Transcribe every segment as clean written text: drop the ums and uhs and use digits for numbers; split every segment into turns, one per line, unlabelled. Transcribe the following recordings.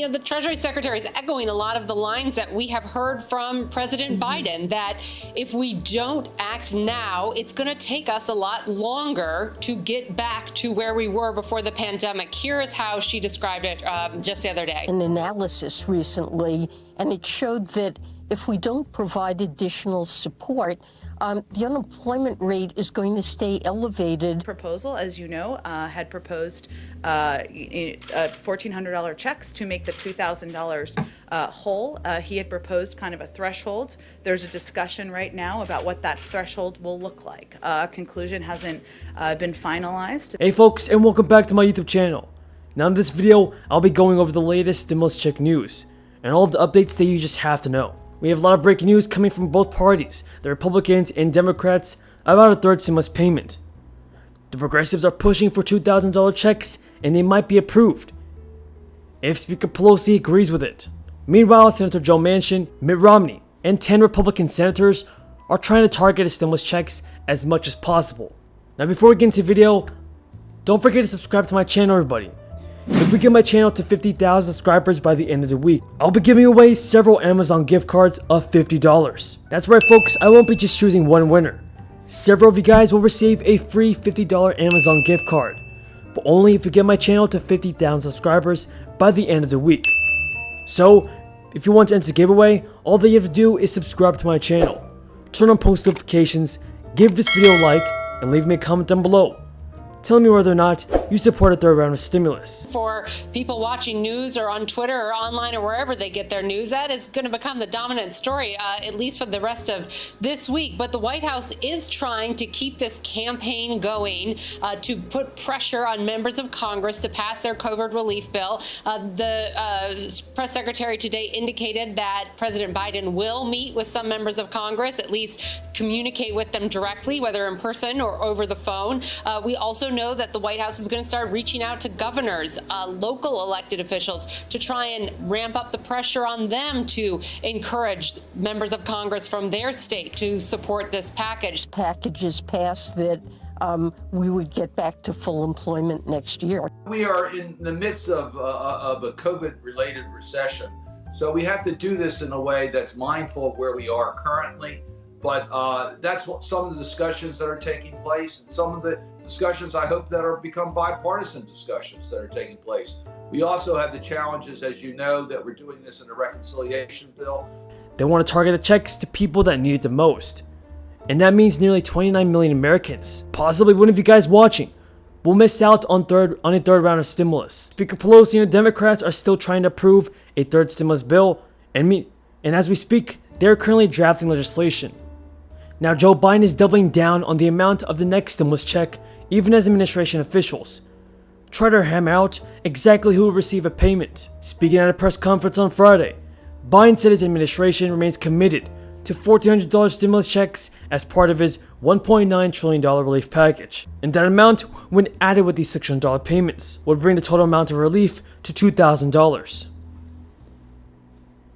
the Treasury Secretary is echoing a lot of the lines that we have heard from President Biden, that if we don't act now, it's going to take us a lot longer to get back to where we were before the pandemic. Here is how she described it just the other day.
An analysis recently, and it showed that if we don't provide additional support, the unemployment rate is going to stay elevated.
Proposal, as you know, had proposed $1,400 checks to make the $2,000 whole. He had proposed kind of a threshold. There's a discussion right now about what that threshold will look like. Conclusion hasn't been finalized.
Hey folks, and welcome back to my YouTube channel. Now in this video, I'll be going over the latest stimulus check news and all of the updates that you just have to know. We have a lot of breaking news coming from both parties, the Republicans and Democrats, about a third stimulus payment. The progressives are pushing for $2,000 checks, and they might be approved if Speaker Pelosi agrees with it. Meanwhile, Senator Joe Manchin, Mitt Romney, and 10 Republican senators are trying to target the stimulus checks as much as possible. Now before we get into the video, don't forget to subscribe to my channel, everybody. If we get my channel to 50,000 subscribers by the end of the week, I'll be giving away several Amazon gift cards of $50. That's right folks, I won't be just choosing one winner. Several of you guys will receive a free $50 Amazon gift card, but only if you get my channel to 50,000 subscribers by the end of the week. So, if you want to enter the giveaway, all that you have to do is subscribe to my channel, turn on post notifications, give this video a like, and leave me a comment down below. Tell me whether or not you support a third round of stimulus.
For people watching news or on Twitter or online or wherever they get their news, that is going to become the dominant story, at least for the rest of this week. But the White House is trying to keep this campaign going to put pressure on members of Congress to pass their COVID relief bill. The press secretary today indicated that President Biden will meet with some members of Congress, at least communicate with them directly, whether in person or over the phone. We also know that the White House is going to start reaching out to governors, local elected officials, to try and ramp up the pressure on them to encourage members of Congress from their state to support this package.
Packages passed that we would get back to full employment next year.
We are in the midst of a COVID-related recession, so we have to do this in a way that's mindful of where we are currently. But that's what some of the discussions that are taking place, and some of the discussions I hope that are become bipartisan discussions that are taking place. We also have the challenges, as you know, that we're doing this in a reconciliation bill.
They want to target the checks to people that need it the most. And that means nearly 29 million Americans, possibly one of you guys watching, will miss out on a third round of stimulus. Speaker Pelosi and the Democrats are still trying to approve a third stimulus bill, and as we speak, they are currently drafting legislation. Now Joe Biden is doubling down on the amount of the next stimulus check, even as administration officials try to hammer out exactly who will receive a payment. Speaking at a press conference on Friday, Biden said his administration remains committed to $1,400 stimulus checks as part of his $1.9 trillion relief package, and that amount, when added with these $600 payments, would bring the total amount of relief to $2,000.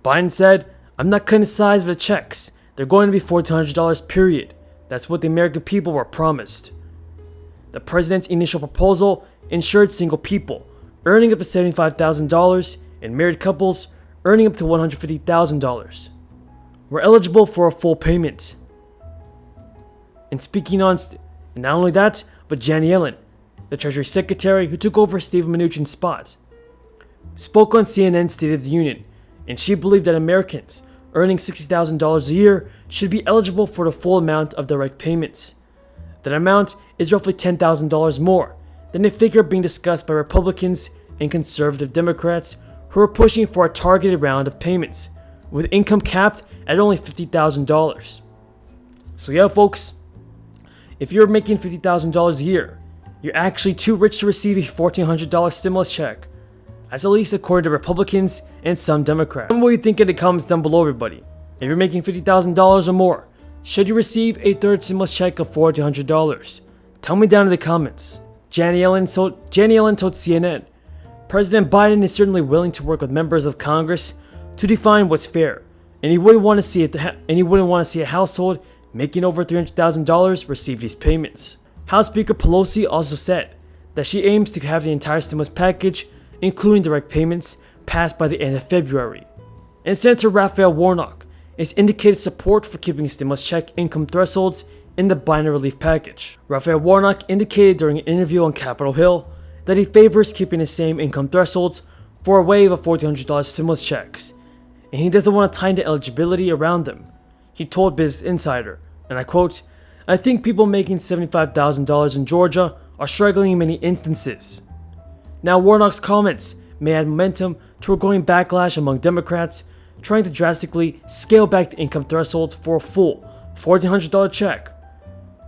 Biden said, "I'm not cutting the size of the checks. They're going to be $1,400 period. That's what the American people were promised." The president's initial proposal ensured single people earning up to $75,000 and married couples earning up to $150,000 were eligible for a full payment. And not only that, but Janet Yellen, the Treasury Secretary who took over Steve Mnuchin's spot, spoke on CNN's State of the Union, and she believed that Americans earning $60,000 a year should be eligible for the full amount of direct payments. That amount is roughly $10,000 more than the figure being discussed by Republicans and conservative Democrats who are pushing for a targeted round of payments, with income capped at only $50,000. So yeah folks, if you're making $50,000 a year, you're actually too rich to receive a $1,400 stimulus check, as at least according to Republicans and some Democrats. Tell me what you think in the comments down below, everybody. If you're making $50,000 or more, should you receive a third stimulus check of $1,400? Tell me down in the comments. Janet Yellen told CNN, "President Biden is certainly willing to work with members of Congress to define what's fair, and he wouldn't want to see a household making over $300,000 receive these payments." House Speaker Pelosi also said that she aims to have the entire stimulus package, including direct payments, passed by the end of February. And Senator Raphael Warnock has indicated support for keeping stimulus check income thresholds in the Biden relief package. Raphael Warnock indicated during an interview on Capitol Hill that he favors keeping the same income thresholds for a wave of $1,400 stimulus checks, and he doesn't want to tighten the eligibility around them. He told Business Insider, and I quote, "I think people making $75,000 in Georgia are struggling in many instances." Now Warnock's comments may add momentum to a growing backlash among Democrats trying to drastically scale back the income thresholds for a full $1,400 check.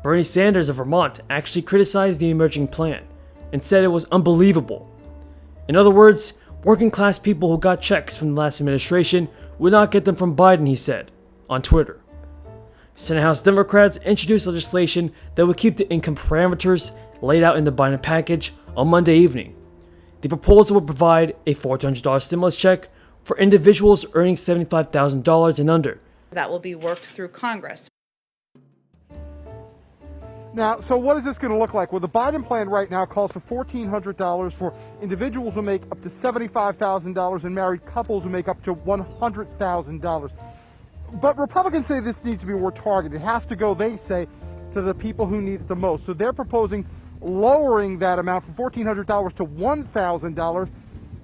Bernie Sanders of Vermont actually criticized the emerging plan and said it was unbelievable. In other words, working class people who got checks from the last administration would not get them from Biden, he said, on Twitter. Senate House Democrats introduced legislation that would keep the income parameters laid out in the Biden package on Monday evening. The proposal would provide a $1,400 stimulus check for individuals earning $75,000 and under.
That will be worked through Congress.
Now, so what is this going to look like? Well, the Biden plan right now calls for $1,400 for individuals who make up to $75,000 and married couples who make up to $100,000. But Republicans say this needs to be more targeted. It has to go, they say, to the people who need it the most. So they're proposing lowering that amount from $1,400 to $1,000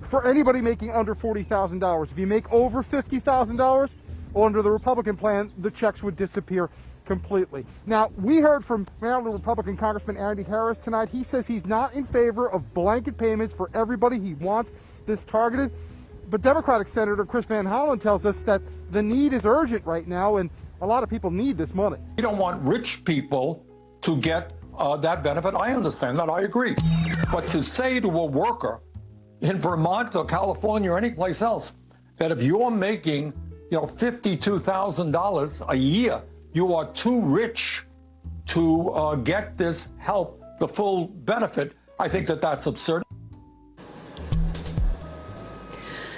for anybody making under $40,000. If you make over $50,000, under the Republican plan, the checks would disappear completely. Now, we heard from Maryland Republican Congressman Andy Harris tonight. He says he's not in favor of blanket payments for everybody. He wants this targeted. But Democratic Senator Chris Van Hollen tells us that the need is urgent right now, and a lot of people need this money.
We don't want rich people to get that benefit. I understand that. I agree. But to say to a worker in Vermont or California or any place else that if you're making, $52,000 a year, you are too rich to get this help, the full benefit, I think that that's absurd.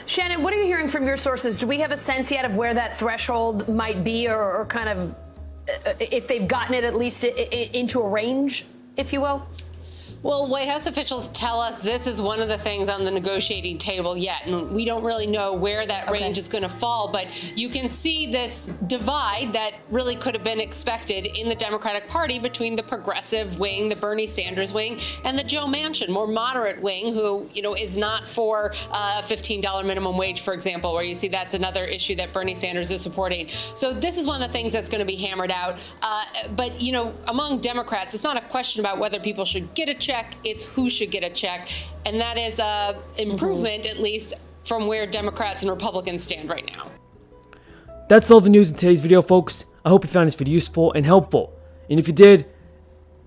Shannon, what are you hearing from your sources? Do we have a sense yet of where that threshold might be, or kind of if they've gotten it at least into a range, if you will?
Well, White House officials tell us this is one of the things on the negotiating table yet, and we don't really know where that range is going to fall, but you can see this divide that really could have been expected in the Democratic Party between the progressive wing, the Bernie Sanders wing, and the Joe Manchin, more moderate wing, who, is not for a $15 minimum wage, for example, where you see that's another issue that Bernie Sanders is supporting. So this is one of the things that's going to be hammered out. But, among Democrats, it's not a question about whether people should get a check, it's who should get a check, and that is an improvement, at least, from where Democrats and Republicans stand right now.
That's all the news in today's video, folks. I hope you found this video useful and helpful, and if you did,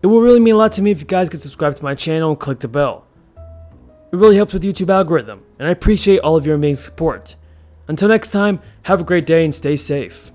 it will really mean a lot to me if you guys could subscribe to my channel and click the bell. It really helps with the YouTube algorithm, and I appreciate all of your amazing support. Until next time, have a great day and stay safe.